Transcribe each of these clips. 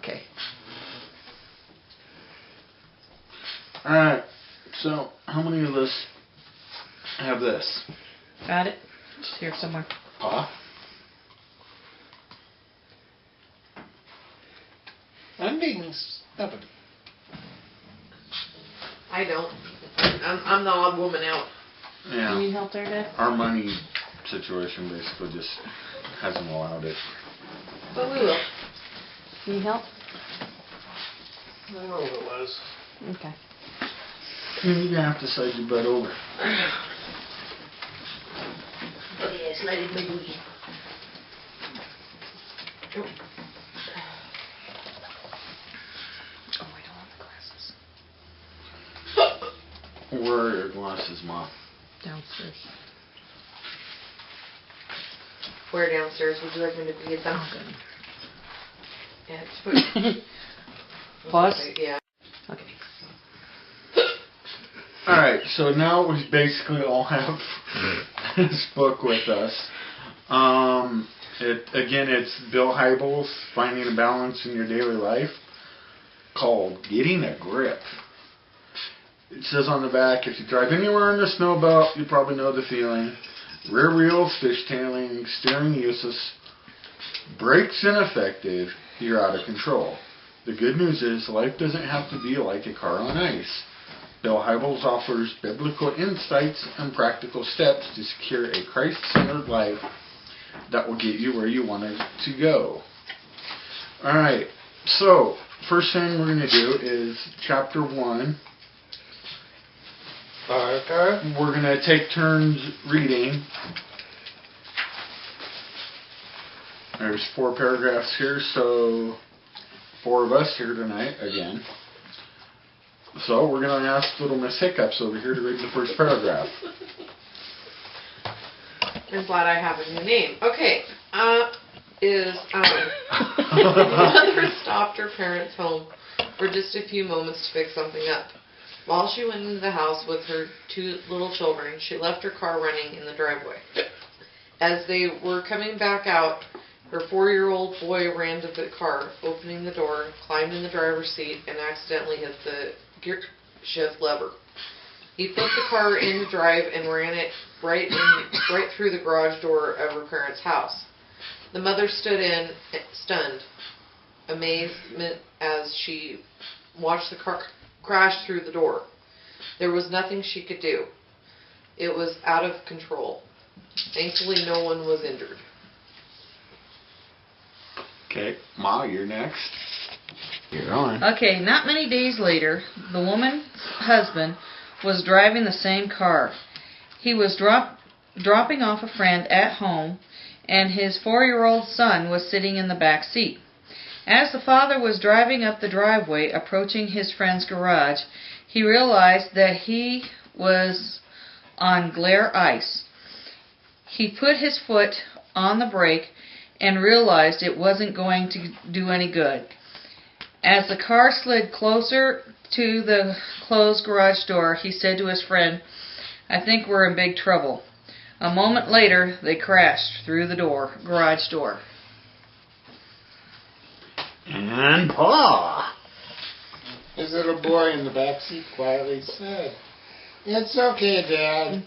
Okay. Alright, so how many of us have this? Got it? It's here somewhere. Pa? I'm being stubborn. I don't. I'm the odd woman out. Yeah. You need help there, Dad? Our money situation basically just hasn't allowed it. But we will. Need help? I don't know what it was. Okay. You're gonna have to slide your butt over. Oh yeah, slided my booty. Oh. Oh, I don't have the glasses. Where are your glasses, Mom? Downstairs. Where downstairs would you like me to get them? Oh, good. Yeah, just put. Pause? Yeah. Okay. Alright, so now we basically all have this book with us. It's Bill Hybels' Finding a Balance in Your Daily Life, called Getting a Grip. It says on the back, if you drive anywhere in the snow belt, you probably know the feeling. Rear wheels fishtailing, steering useless, brakes ineffective, you're out of control. The good news is life doesn't have to be like a car on ice. Bill Hybels offers biblical insights and practical steps to secure a Christ-centered life that will get you where you want it to go. Alright, so first thing we're going to do is chapter 1. Okay. We're going to take turns reading. There's 4 paragraphs here, so 4 of us here tonight again. So we're going to ask little Miss Hiccups over here to read the first paragraph. I'm glad I have a new name. Okay. Mother stopped her parents' home for just a few moments to fix something up. While she went into the house with her 2 little children, she left her car running in the driveway. As they were coming back out, her 4-year-old boy ran to the car, opening the door, climbed in the driver's seat, and accidentally hit the gear shift lever. He put the car in drive and ran it right through the garage door of her parents' house. The mother stood in stunned amazement as she watched the car crash through the door. There was nothing she could do. It was out of control. Thankfully, no one was injured. Okay, Ma, you're next. You're on. Okay, not many days later, the woman's husband was driving the same car. He was dropping off a friend at home, and his 4-year-old son was sitting in the back seat. As the father was driving up the driveway, approaching his friend's garage, he realized that he was on glare ice. He put his foot on the brake and realized it wasn't going to do any good. As the car slid closer to the closed garage door, he said to his friend, "I think we're in big trouble." A moment later, they crashed through the garage door. And Pa. His little boy in the back seat quietly said, "It's okay, Dad.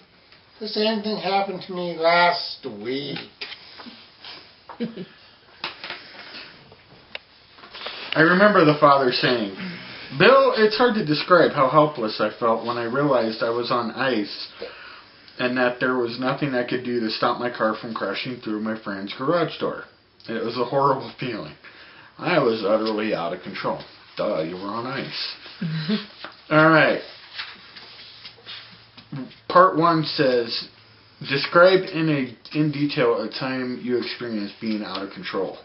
The same thing happened to me last week." I remember the father saying, "Bill, it's hard to describe how helpless I felt when I realized I was on ice and that there was nothing I could do to stop my car from crashing through my friend's garage door. It was a horrible feeling. I was utterly out of control." Duh, you were on ice. Alright. Part 1 says, describe in detail a time you experienced being out of control.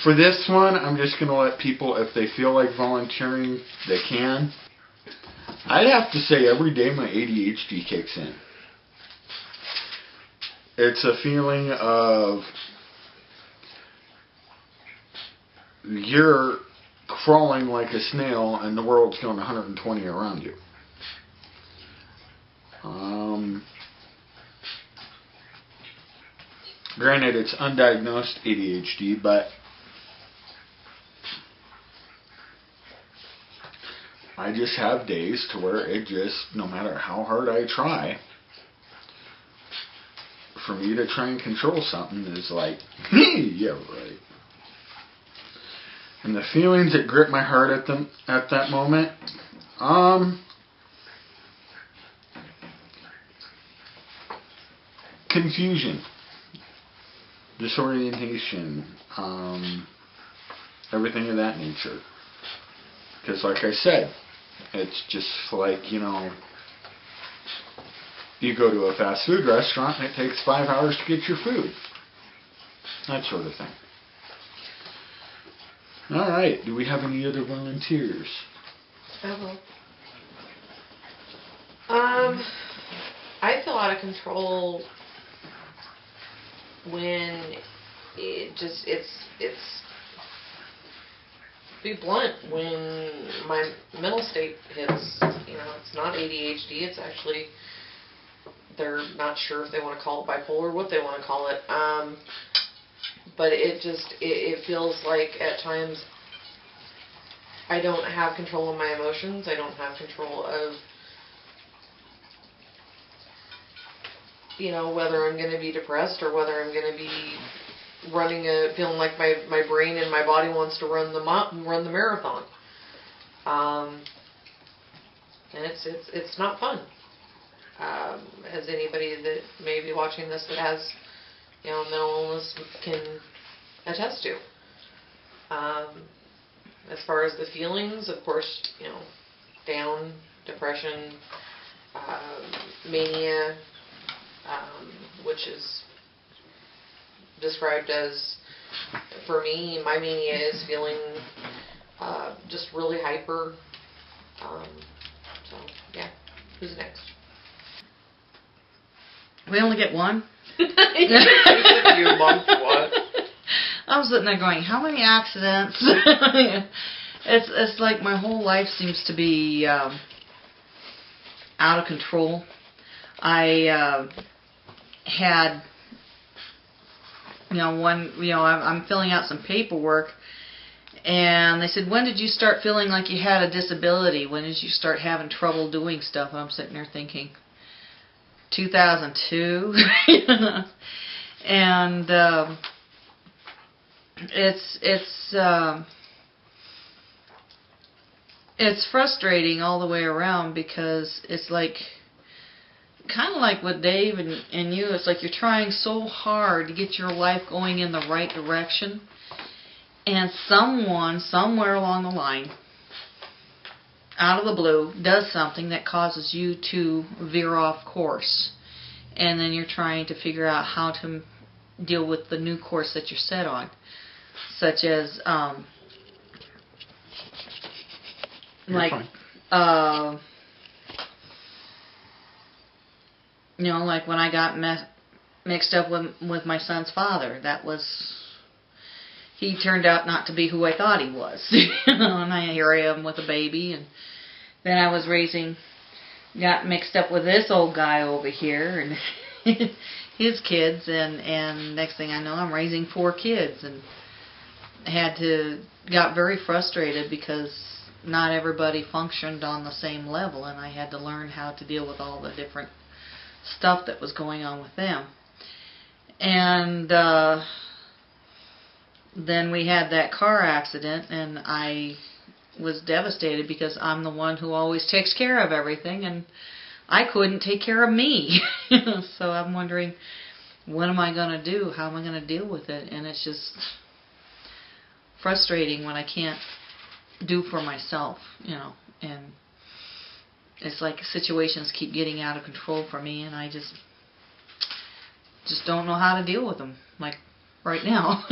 For this one, I'm just going to let people, if they feel like volunteering, they can. I'd have to say every day my ADHD kicks in. It's a feeling of you're crawling like a snail and the world's going 120 around you. Granted, it's undiagnosed ADHD, but I just have days to where it just, no matter how hard I try, for me to try and control something is like, yeah, right. And the feelings that grip my heart at that moment, confusion, disorientation, everything of that nature. Because like I said, it's just like, you know, you go to a fast food restaurant and it takes 5 hours to get your food. That sort of thing. Alright, do we have any other volunteers? I will. I feel out of control when it's be blunt, when my mental state hits. You know, it's not ADHD, it's actually, they're not sure if they want to call it bipolar, what they want to call it. But it feels like at times I don't have control of my emotions. I don't have control of, you know, whether I'm going to be depressed or whether I'm going to be feeling like my brain and my body wants to run the marathon. And it's not fun. As anybody that may be watching this that has, you know, mental illness can attest to. As far as the feelings, of course, you know, down, depression, mania, which is described as, for me, my mania is feeling just really hyper. So, yeah. Who's next? We only get one? You month what? I was sitting there going, how many accidents? It's like my whole life seems to be out of control. I had, I'm filling out some paperwork, and they said, when did you start feeling like you had a disability? When did you start having trouble doing stuff? I'm sitting there thinking, 2002. And it's frustrating all the way around, because it's like, kind of like with Dave and you, it's like you're trying so hard to get your life going in the right direction, and someone somewhere along the line, out of the blue, does something that causes you to veer off course, and then you're trying to figure out how to deal with the new course that you're set on, such as like like when I got mixed up with my son's father. He turned out not to be who I thought he was. And here I am with a baby, and then I was got mixed up with this old guy over here and his kids, and next thing I know, I'm raising 4 kids, and got very frustrated because not everybody functioned on the same level, and I had to learn how to deal with all the different stuff that was going on with them. And then we had that car accident, and I was devastated because I'm the one who always takes care of everything, and I couldn't take care of me. So I'm wondering, what am I going to do? How am I going to deal with it? And it's just frustrating when I can't do for myself, and it's like situations keep getting out of control for me, and I just don't know how to deal with them, like right now.